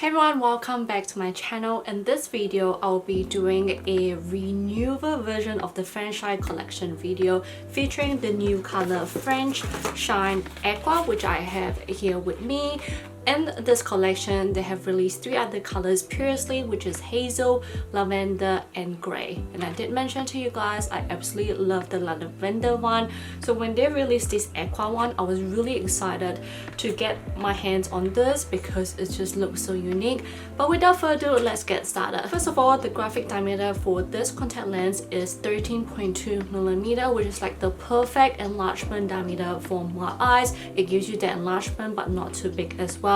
Hey everyone, welcome back to my channel. In this video, I'll be doing a renewal version of the French Shine collection video featuring the new color French Shine Aqua, which I have here with me. In this collection, they have released 3 other colors previously, which is Hazel, Lavender, and Grey. And I did mention to you guys, I absolutely love the Lavender one. So when they released this Aqua one, I was really excited to get my hands on this because it just looks so unique. But without further ado, let's get started. First of all, the graphic diameter for this contact lens is 13.2mm, which is like the perfect enlargement diameter for my eyes. It gives you that enlargement but not too big as well.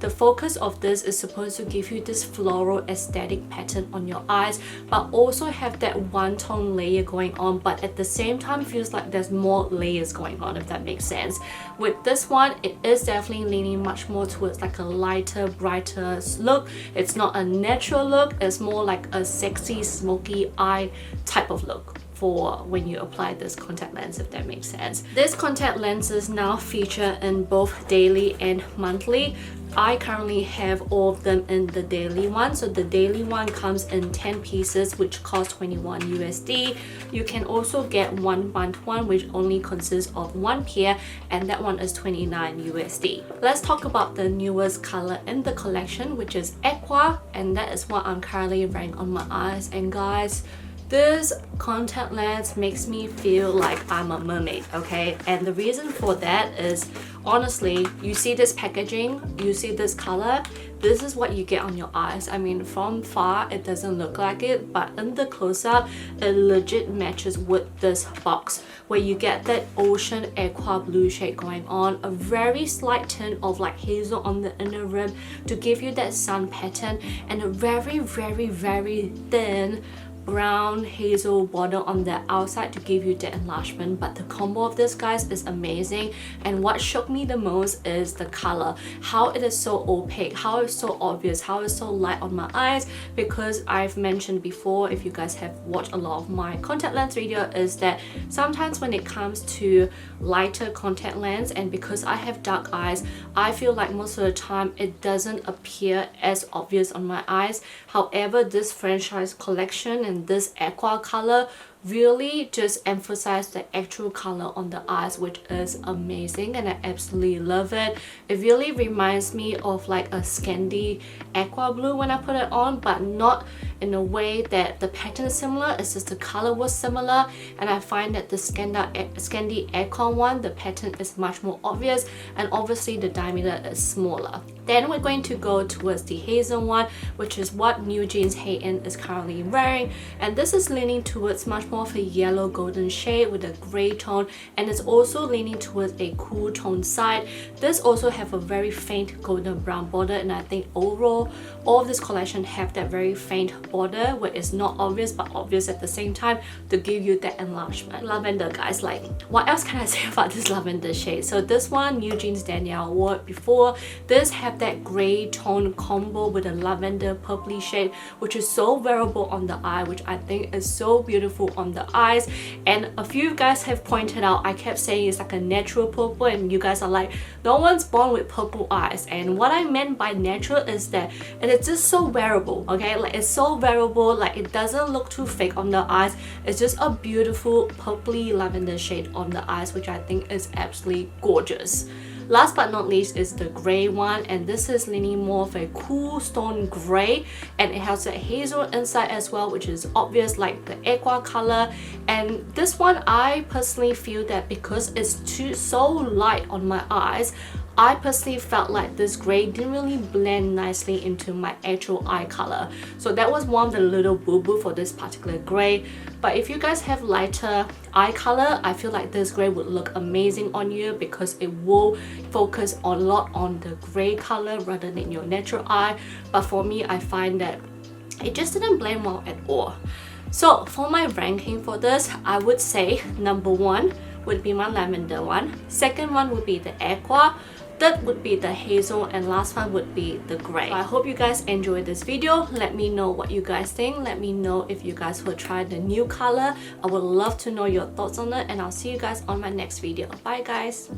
The focus of this is supposed to give you this floral aesthetic pattern on your eyes, but also have that one-tone layer going on, but at the same time feels like there's more layers going on, if that makes sense. With this one, it is definitely leaning much more towards like a lighter, brighter look. It's not a natural look, it's more like a sexy, smoky eye type of look for when you apply this contact lens, if that makes sense. This contact lenses now feature in both daily and monthly. I currently have all of them in the daily one. So the daily one comes in 10 pieces, which costs 21 USD. You can also get one month one, which only consists of 1 pair, and that one is 29 USD. Let's talk about the newest color in the collection, which is Aqua, and that is what I'm currently wearing on my eyes. And guys, this contact lens makes me feel like I'm a mermaid, okay? And the reason for that is, honestly, you see this packaging, you see this color, this is what you get on your eyes. I mean, from far, it doesn't look like it, but in the close-up, it legit matches with this box, where you get that ocean aqua blue shade going on, a very slight tint of like hazel on the inner rim to give you that sun pattern, and a very, very, very thin brown hazel border on the outside to give you the enlargement. But the combo of this, guys, is amazing. And what shocked me the most is the color, how it is so opaque, how it's so obvious, how it's so light on my eyes. Because I've mentioned before, if you guys have watched a lot of my contact lens video, is that sometimes when it comes to lighter contact lens, and because I have dark eyes, I feel like most of the time it doesn't appear as obvious on my eyes. However, this franchise collection and this aqua color really just emphasize the actual color on the eyes, which is amazing, and I absolutely love it. It really reminds me of like a Scandi aqua blue when I put it on, but not in a way that the pattern is similar, it's just the color was similar. And I find that the Scandi aqua one, the pattern is much more obvious, and obviously the diameter is smaller. Then we're going to go towards the hazel one, which is what New Jeans Hey-In is currently wearing, and this is leaning towards much more of a yellow golden shade with a gray tone, and it's also leaning towards a cool tone side. This also have a very faint golden brown border, and I think overall all of this collection have that very faint border where it's not obvious but obvious at the same time to give you that enlargement. Lavender, guys, like what else can I say about this lavender shade? So this one, New Jeans Danielle wore it before. This have that gray tone combo with a lavender purpley shade, which is so wearable on the eye, which I think is so beautiful on the eyes. And a few guys have pointed out, I kept saying it's like a natural purple, and you guys are like, no one's born with purple eyes. And what I meant by natural is that it is just so wearable, okay? Like it's so wearable, like it doesn't look too fake on the eyes. It's just a beautiful purpley lavender shade on the eyes, which I think is absolutely gorgeous. Last but not least is the grey one, and this is leaning more of a cool stone grey, and it has a hazel inside as well, which is obvious like the aqua color. And this one, I personally feel that because it's so light on my eyes, I personally felt like this grey didn't really blend nicely into my actual eye color. So that was one of the little boo-boo for this particular grey. But if you guys have lighter eye color, I feel like this grey would look amazing on you because it will focus a lot on the grey color rather than your natural eye. But for me, I find that it just didn't blend well at all. So for my ranking for this, I would say number 1 would be my lavender one, second one would be the aqua, third would be the hazel, and last one would be the grey. I hope you guys enjoyed this video. Let me know what you guys think. Let me know if you guys will try the new color. I would love to know your thoughts on it, and I'll see you guys on my next video. Bye guys.